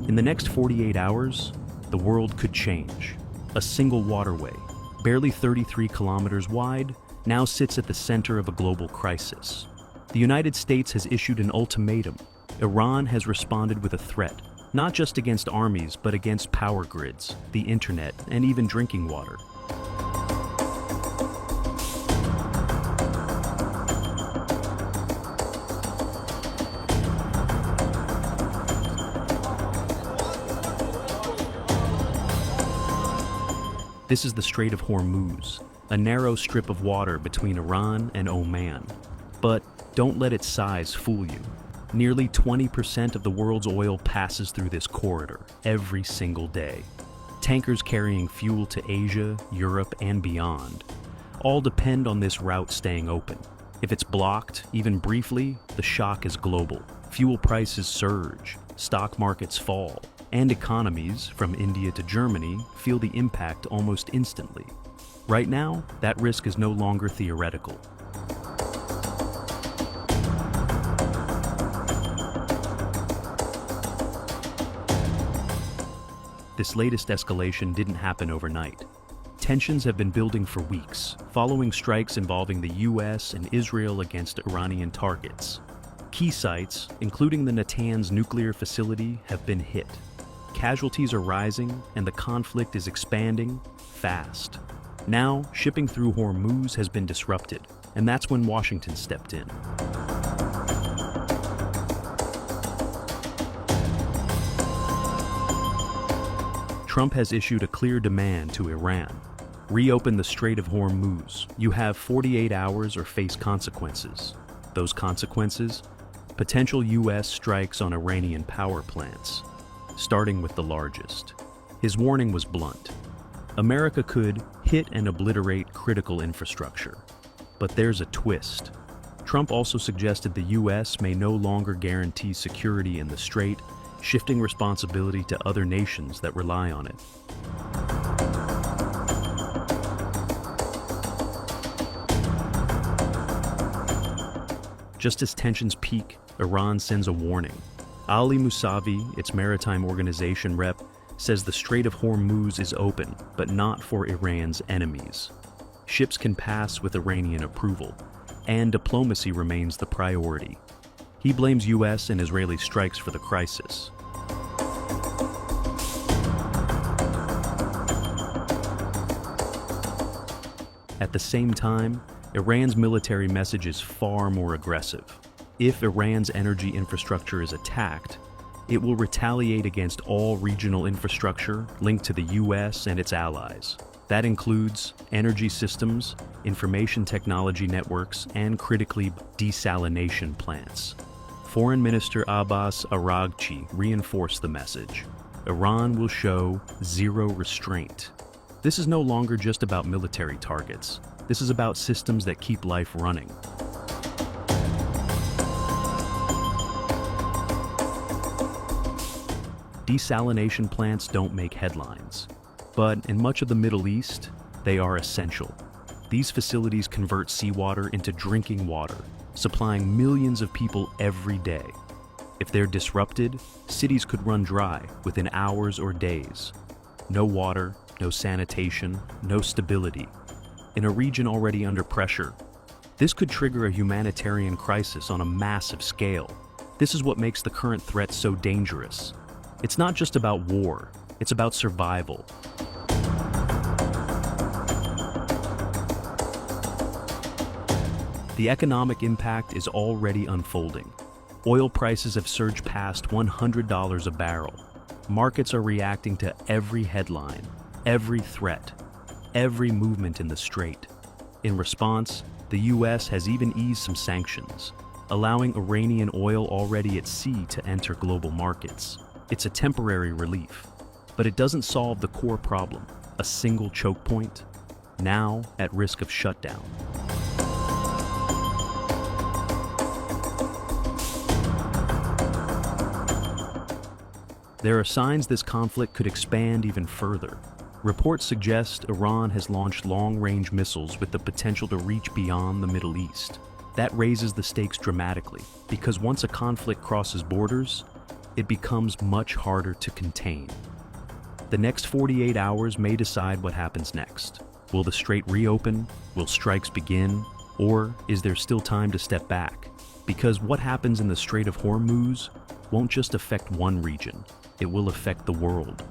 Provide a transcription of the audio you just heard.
In the next 48 hours, the world could change. A single waterway, barely 33 kilometers wide, now sits at the center of a global crisis. The United States has issued an ultimatum. Iran has responded with a threat, not just against armies, but against power grids, the internet, and even drinking water. This is the Strait of Hormuz, a narrow strip of water between Iran and Oman. But don't let its size fool you. Nearly 20% of the world's oil passes through this corridor every single day. Tankers carrying fuel to Asia, Europe, and beyond all depend on this route staying open. If it's blocked, even briefly, the shock is global. Fuel prices surge, stock markets fall, and economies, from India to Germany, feel the impact almost instantly. Right now, that risk is no longer theoretical. This latest escalation didn't happen overnight. Tensions have been building for weeks, following strikes involving the U.S. and Israel against Iranian targets. Key sites, including the Natanz nuclear facility, have been hit. Casualties are rising, and the conflict is expanding fast. Now, shipping through Hormuz has been disrupted, and that's when Washington stepped in. Trump has issued a clear demand to Iran. Reopen the Strait of Hormuz. You have 48 hours or face consequences. Those consequences? Potential U.S. strikes on Iranian power plants, starting with the largest. His warning was blunt. America could hit and obliterate critical infrastructure. But there's a twist. Trump also suggested the U.S. may no longer guarantee security in the strait, shifting responsibility to other nations that rely on it. Just as tensions peak, Iran sends a warning. Ali Musavi, its maritime organization rep, says the Strait of Hormuz is open, but not for Iran's enemies. Ships can pass with Iranian approval, and diplomacy remains the priority. He blames U.S. and Israeli strikes for the crisis. At the same time, Iran's military message is far more aggressive. If Iran's energy infrastructure is attacked, it will retaliate against all regional infrastructure linked to the U.S. and its allies. That includes energy systems, information technology networks, and critically, desalination plants. Foreign Minister Abbas Araghchi reinforced the message. Iran will show zero restraint. This is no longer just about military targets. This is about systems that keep life running. Desalination plants don't make headlines, but in much of the Middle East, they are essential. These facilities convert seawater into drinking water, supplying millions of people every day. If they're disrupted, cities could run dry within hours or days. No water, no sanitation, no stability. In a region already under pressure, this could trigger a humanitarian crisis on a massive scale. This is what makes the current threat so dangerous. It's not just about war, it's about survival. The economic impact is already unfolding. Oil prices have surged past $100 a barrel. Markets are reacting to every headline, every threat, every movement in the strait. In response, the U.S. has even eased some sanctions, allowing Iranian oil already at sea to enter global markets. It's a temporary relief, but it doesn't solve the core problem, a single choke point, now at risk of shutdown. There are signs this conflict could expand even further. Reports suggest Iran has launched long-range missiles with the potential to reach beyond the Middle East. That raises the stakes dramatically, because once a conflict crosses borders, it becomes much harder to contain. The next 48 hours may decide what happens next. Will the strait reopen? Will strikes begin? Or is there still time to step back? Because what happens in the Strait of Hormuz won't just affect one region, it will affect the world.